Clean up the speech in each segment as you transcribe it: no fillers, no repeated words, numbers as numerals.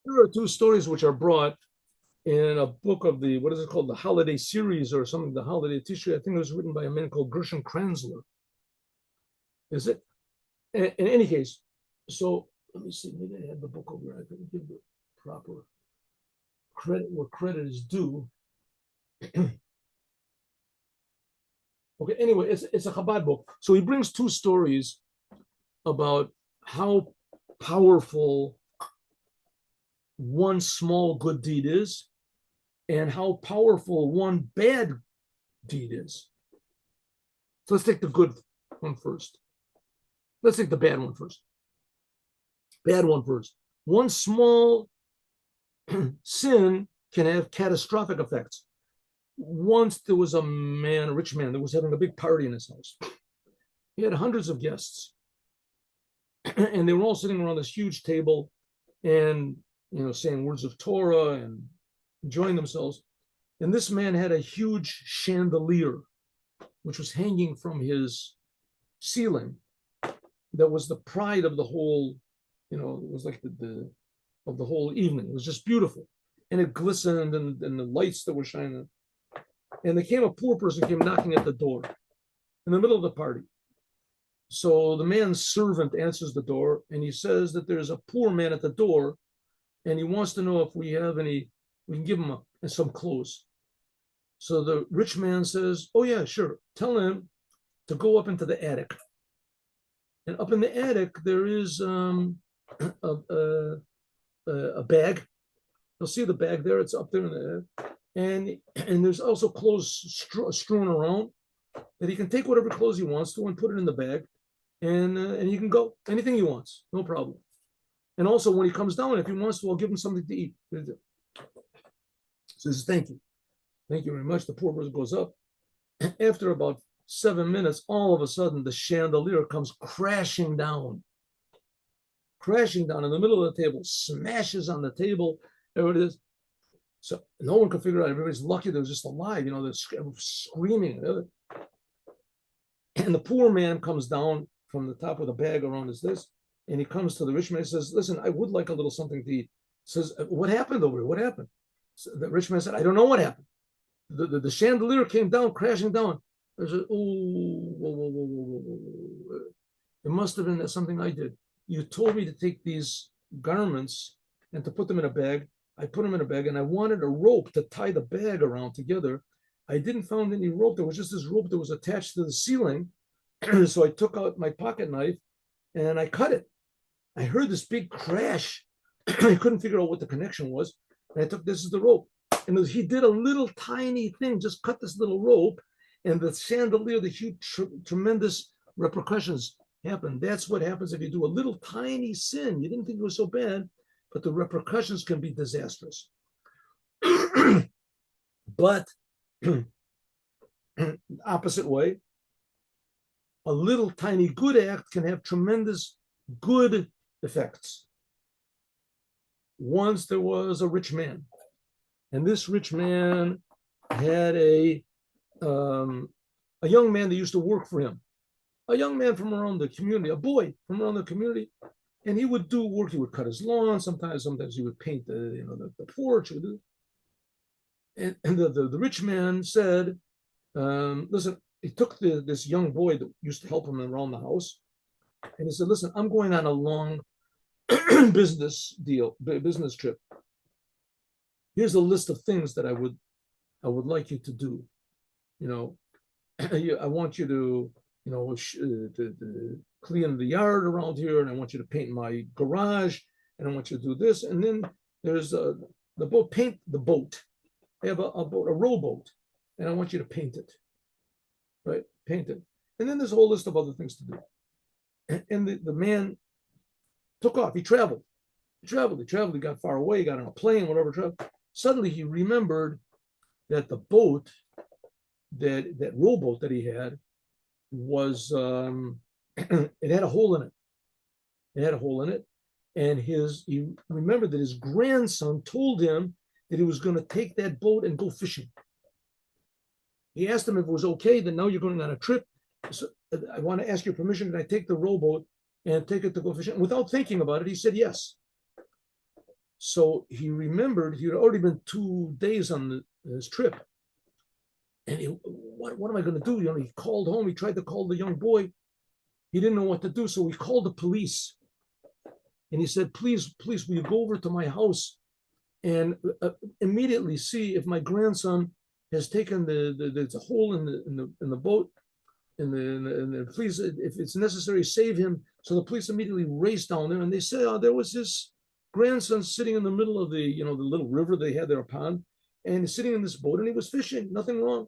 There are two stories which are brought in a book of the, what is it called, the Holiday Series or something, the Holiday Tissue. I think it was written by a man called Gershon Kranzler. Is it? In any case, so let me see. Maybe I have the book over here. I can give the proper credit where credit is due. Okay, anyway, it's a Chabad book. So he brings two stories about how powerful one small good deed is and how powerful one bad deed is. So let's take the good one first. Let's take the bad one first. Bad one first. One small sin can have catastrophic effects. Once there was a man, a rich man, that was having a big party in his house. He had hundreds of guests, and they were all sitting around this huge table and, saying words of Torah and enjoying themselves. And this man had a huge chandelier, which was hanging from his ceiling. That was the pride of the whole, it was like the of the whole evening. It was just beautiful. And it glistened and the lights that were shining. And a poor person came knocking at the door in the middle of the party. So the man's servant answers the door and he says that there's a poor man at the door and he wants to know if we can give him some clothes. So the rich man says, oh yeah, sure. Tell him to go up into the attic. And up in the attic, there is a, a bag. You'll see the bag there. It's up there in the and there's also clothes strewn around that he can take whatever clothes he wants to and put it in the bag, and he can go anything he wants, no problem. And also when he comes down, if he wants to, I'll give him something to eat. Says thank you very much. The poor person goes up. After about 7 minutes, all of a sudden the chandelier comes crashing down in the middle of the table, smashes on the table. There it is. So no one could figure out. Everybody's lucky they're just alive. They're screaming. And the poor man comes down from the top with a bag around his this, and he comes to the rich man and says, listen, I would like a little something to eat. Says, what happened over here? What happened? So the rich man said, I don't know what happened. The chandelier came down, crashing down. I said, oh, whoa, whoa, whoa, whoa, whoa. It must have been something I did. You told me to take these garments and to put them in a bag. I put them in a bag and I wanted a rope to tie the bag around together. I didn't find any rope. There was just this rope that was attached to the ceiling. So I took out my pocket knife and I cut it. I heard this big crash. I couldn't figure out what the connection was. And I took, this is the rope. And he did a little tiny thing, just cut this little rope, and the chandelier, the huge, tremendous repercussions happen. That's what happens if you do a little tiny sin. You didn't think it was so bad, but the repercussions can be disastrous. But opposite way, a little tiny good act can have tremendous good effects. Once there was a rich man, and this rich man had a young man that used to work for him, a young man from around the community, a boy from around the community, and he would do work. He would cut his lawn. Sometimes he would paint the porch. And the rich man said, listen, he took this young boy that used to help him around the house, and he said, listen, I'm going on a long business trip. Here's a list of things that I would like you to do. I want you to to clean the yard around here, and I want you to paint my garage, and I want you to do this. And then there's the boat. Paint the boat. I have a boat, a rowboat, and I want you to paint it. Right, paint it. And then there's a whole list of other things to do. And the man took off. He traveled. He got far away. He got on a plane, whatever. Suddenly he remembered that the boat, that rowboat that he had, was it had a hole in it. And he remembered that his grandson told him that he was going to take that boat and go fishing. He asked him if it was okay that now you're going on a trip. So I want to ask your permission. Can I take the rowboat and take it to go fishing? Without thinking about it, he said yes. So he remembered he had already been 2 days on his trip. And what am I going to do? He called home. He tried to call the young boy. He didn't know what to do. So he called the police. And he said, please, will you go over to my house and immediately see if my grandson has taken the hole in the boat, please, if it's necessary, save him. So the police immediately raced down there, and they said, oh, there was this grandson sitting in the middle of the little river they had, their pond, and he's sitting in this boat, and he was fishing, nothing wrong.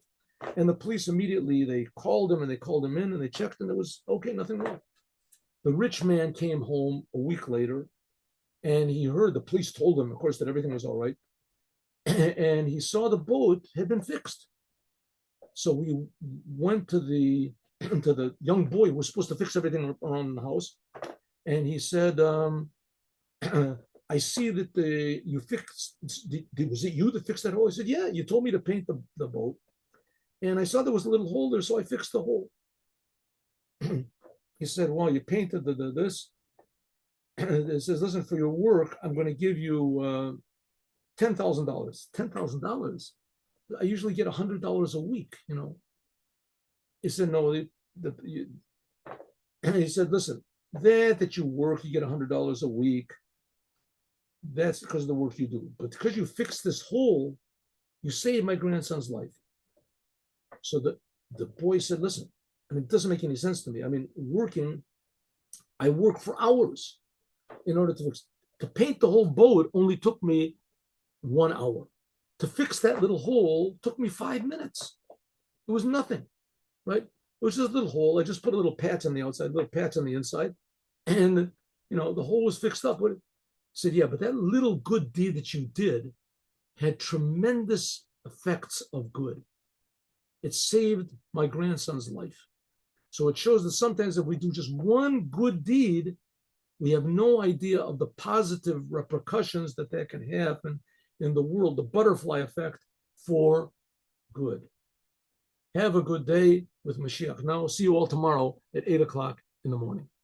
And the police immediately, they called him in, and they checked, and it was okay, nothing wrong. The rich man came home a week later, and he heard the police told him, of course, that everything was all right. And he saw the boat had been fixed. So we went to the young boy who was supposed to fix everything around the house, and he said, "I see that you fixed. Was it you that fixed that hole?" I said, "Yeah, you told me to paint the boat, and I saw there was a little hole there, so I fixed the hole." He said, "Well, you painted this." It says, "Listen, for your work, I'm going to give you $10,000. $10,000. I usually get $100 a week. He said, "No." He said, "Listen, that you work, you get $100 a week. That's because of the work you do. But because you fixed this hole, you saved my grandson's life." So the boy said, "Listen, it doesn't make any sense to me. I work for hours in order to paint the whole boat. Only took me 1 hour. To fix that little hole took me 5 minutes. It was nothing, right? It was just a little hole. I just put a little patch on the outside, little patch on the inside, and the hole was fixed up." I said, "Yeah, but that little good deed that you did had tremendous effects of good. It saved my grandson's life." So it shows that sometimes if we do just one good deed, we have no idea of the positive repercussions that can happen in the world, the butterfly effect for good. Have a good day with Mashiach. Now, see you all tomorrow at 8 o'clock in the morning.